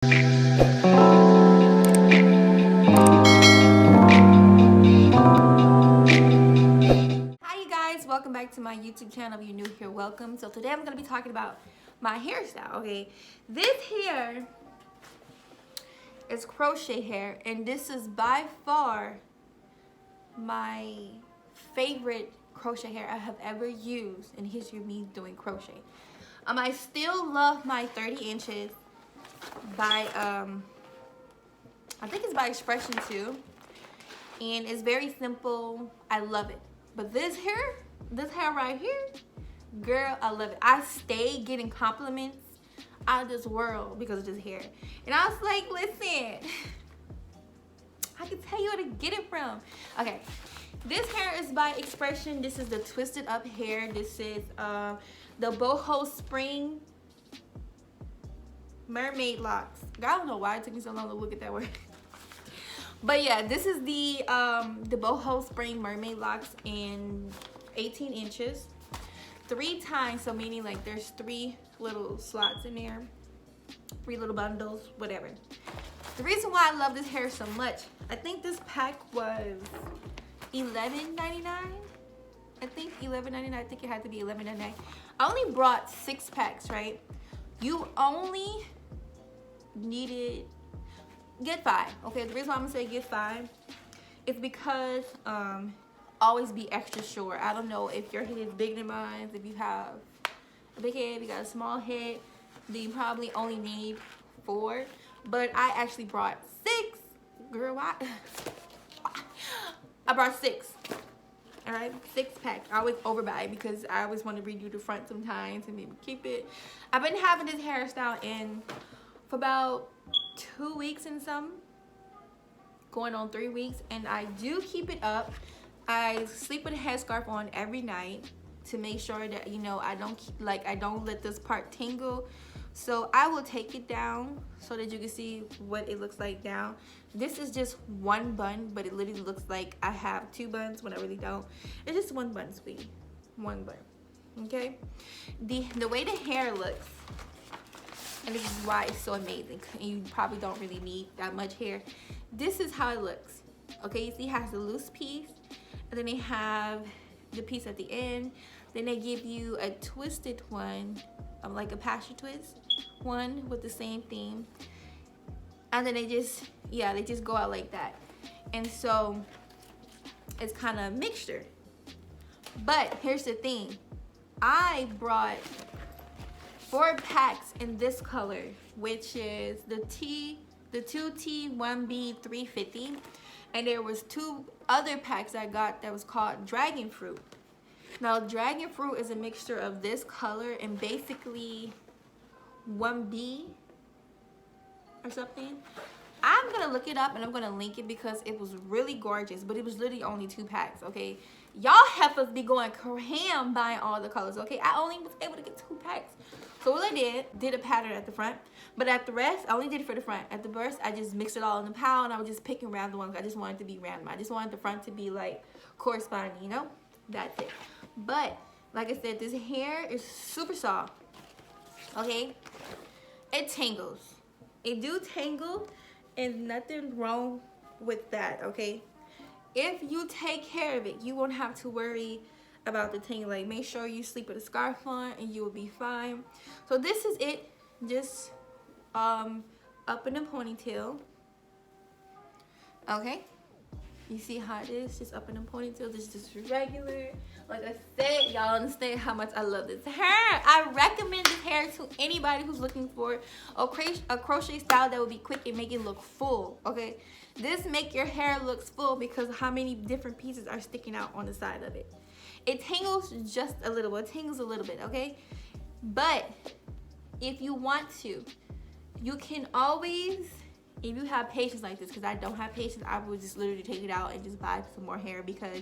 Welcome back to my YouTube channel. If you're new here, welcome. So today I'm going to be talking about my hairstyle. Okay, this hair is crochet hair, and this is by far my favorite crochet hair I have ever used in history of me doing crochet. I still love my 30 inches by I think it's by Expression too, and it's very simple. I love it. But this hair right here, girl, I love it. I stay getting compliments out of this world because of this hair. And I was like, listen, I can tell you where to get it from. Okay, this hair is by Expression. This is the twisted up hair. This is the Boho Spring Mermaid Locks. I don't know why it took me so long to look at that word. But yeah, this is the Boho Spring Mermaid Locks in 18 inches. 3 times, so meaning like there's 3 little slots in there. 3 little bundles, whatever. The reason why I love this hair so much, I think this pack was $11.99. I think $11.99. I think it had to be $11.99. I only brought 6 packs, right? You only needed, get 5. Okay, the reason why I'm gonna say get 5 is because always be extra sure. I don't know if your head is bigger than mine. If you have a big head, if you got a small head, then you probably only need 4. But I actually brought 6. Girl, why? I brought 6. All right, 6 packs. I always overbuy because I always want to redo the front sometimes and maybe keep it. I've been having this hairstyle for about 2 weeks and some, going on 3 weeks, and I do keep it up. I sleep with a headscarf on every night to make sure that, you know, I don't let this part tingle. So I will take it down so that you can see what it looks like down. This is just 1 bun, but it literally looks like I have 2 buns when I really don't. It's just 1 bun, sweetie. 1 bun. Okay? The way the hair looks, and this is why it's so amazing, and you probably don't really need that much hair. This is how it looks. Okay, you see it has a loose piece, and then they have the piece at the end. Then they give you a twisted one, like a pasture twist one with the same theme. And then they just go out like that. And so it's kind of a mixture. But here's the thing. I brought 4 packs in this color, which is the 2T1B 350. And there was 2 other packs I got that was called Dragon Fruit. Now, Dragon Fruit is a mixture of this color and basically 1B or something. I'm gonna look it up and I'm gonna link it because it was really gorgeous, but it was literally only 2 packs, okay? Y'all heifers be going ham buying all the colors, okay? I only was able to get 2 packs. So what I did a pattern at the front, but at the rest, I only did it for the front. At the rest, I just mixed it all in the pile, and I was just picking random ones. I just wanted it to be random. I just wanted the front to be like corresponding, you know? That's it. But like I said, this hair is super soft, okay? It tangles. It do tangle, and nothing wrong with that, okay? If you take care of it, you won't have to worry about the tingling. Make sure you sleep with a scarf on and you will be fine. So this is it, just up in a ponytail. Okay, you see how it is, just up in a ponytail. This is just regular. Like I said, y'all understand how much I love this hair. I recommend this hair to anybody who's looking for a crochet style that will be quick and make it look full. Okay, this make your hair look full because how many different pieces are sticking out on the side of it. It tangles just a little bit. It tangles a little bit, okay? But if you want to, you can always, if you have patience like this, because I don't have patience, I would just literally take it out and just buy some more hair because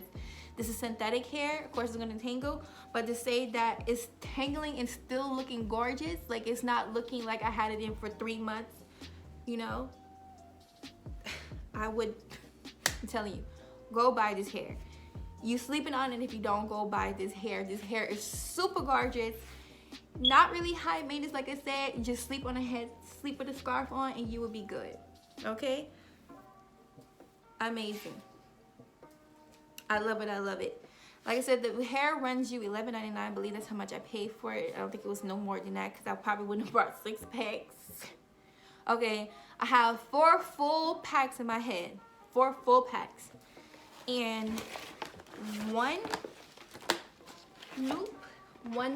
this is synthetic hair. Of course, it's going to tangle. But to say that it's tangling and still looking gorgeous, like it's not looking like I had it in for 3 months, you know, I'm telling you, go buy this hair. You sleeping on it if you don't go buy this hair. This hair is super gorgeous. Not really high maintenance, like I said. Just sleep on a head, sleep with a scarf on, and you will be good. Okay? Amazing. I love it. I love it. Like I said, the hair runs you $11.99. I believe that's how much I paid for it. I don't think it was no more than that because I probably wouldn't have brought 6 packs. Okay, I have 4 full packs in my head. 4 full packs. And one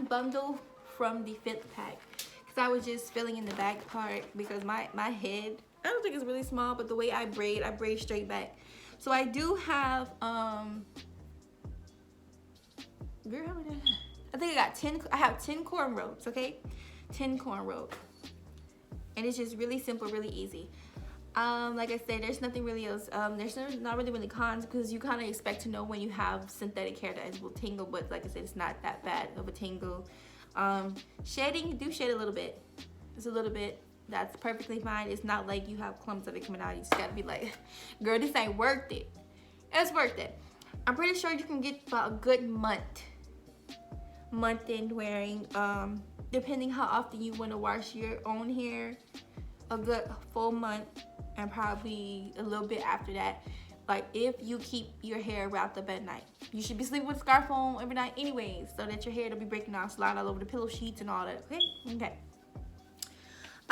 bundle from the 5th pack. Because I was just filling in the back part because my head, I don't think it's really small, but the way I braid straight back. So I do have, girl, how many? I think I have 10 cornrows, okay? 10 cornrows. And it's just really simple, really easy. Like I said, there's nothing really else. There's not really cons because you kind of expect to know when you have synthetic hair that will tingle, but like I said, it's not that bad of a tingle. Shedding, you do shed a little bit. It's a little bit. That's perfectly fine. It's not like you have clumps of it coming out. You just gotta be like, girl, this ain't worth it. It's worth it. I'm pretty sure you can get about a good month in wearing, depending how often you want to wash your own hair, a good full month, and probably a little bit after that. Like if you keep your hair wrapped up at night, you should be sleeping with a scarf on every night anyways, so that your hair don't be breaking out, slide all over the pillow sheets and all that. Okay.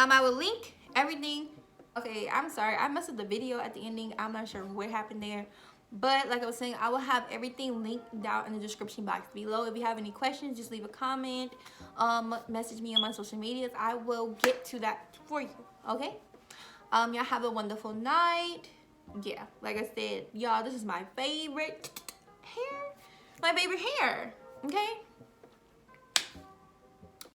I will link everything. Okay, I'm sorry, I messed up the video at the ending. I'm not sure what happened there. But like I was saying, I will have everything linked down in the description box below. If you have any questions, just leave a comment. Message me on my social medias. I will get to that for you. Okay? Y'all have a wonderful night. Yeah, like I said, y'all, this is my favorite hair. My favorite hair. Okay?